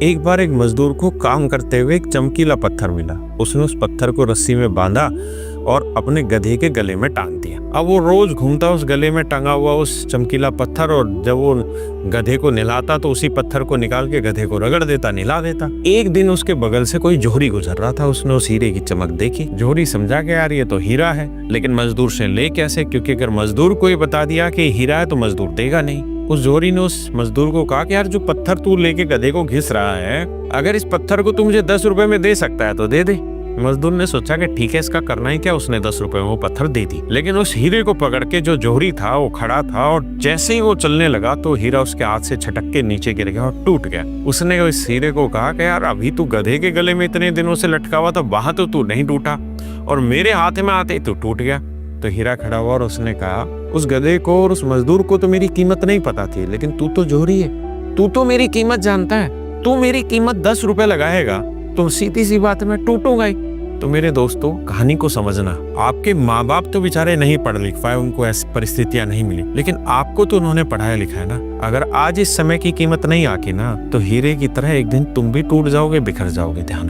एक बार एक मजदूर को काम करते हुए एक चमकीला पत्थर मिला। उसने उस पत्थर को रस्सी में बांधा और अपने गधे के गले में टांग दिया। अब वो रोज घूमता उस गले में टंगा हुआ उस चमकीला पत्थर, और जब वो गधे को नहलाता तो उसी पत्थर को निकाल के गधे को रगड़ देता, नहला देता। एक दिन उसके बगल से कोई जोहरी गुजर रहा था। उसने उस हीरे की चमक देखी। जोहरी समझा कि यार ये तो हीरा है, लेकिन मजदूर से ले कैसे, क्योंकि अगर मजदूर को ये बता दिया कि हीरा है तो मजदूर देगा नहीं। उस जोहरी ने उस मजदूर को कहा कि यार जो पत्थर तू लेके गधे को घिस रहा है, अगर इस पत्थर को तू मुझे 10 रुपए में दे सकता है तो दे दे। मजदूर ने सोचा कि ठीक है, इसका करना ही क्या। उसने 10 रुपए में वो पत्थर दे दी। लेकिन उस हीरे को पकड़ के जो जोहरी था वो खड़ा था, और जैसे ही वो चलने लगा तो हीरा उसके हाथ से छटक के नीचे गिर गया और टूट गया। उसने उस हीरे को कहा कि यार अभी तू गधे के गले में इतने दिनों से लटका हुआ था, वहां तो तू नहीं टूटा, और मेरे हाथ में आते ही तू टूट गया। तो हीरा खड़ा हुआ और उसने कहा, उस गधे को और उस मजदूर को तो मेरी कीमत नहीं पता थी, लेकिन तू तो जोहरी है, तू तो मेरी कीमत जानता है। तू मेरी कीमत 10 रुपए लगाएगा तो सीधी सी बात मैं टूटूंगा ही। तो मेरे दोस्तों, कहानी को समझना, आपके माँ बाप तो बेचारे नहीं पढ़ लिख पाए, उनको ऐसी परिस्थितियां नहीं मिली, लेकिन आपको तो उन्होंने पढ़ाया लिखा है ना। अगर आज इस समय की कीमत नहीं आकी ना, तो हीरे की तरह एक दिन तुम भी टूट जाओगे, बिखर जाओगे। ध्यान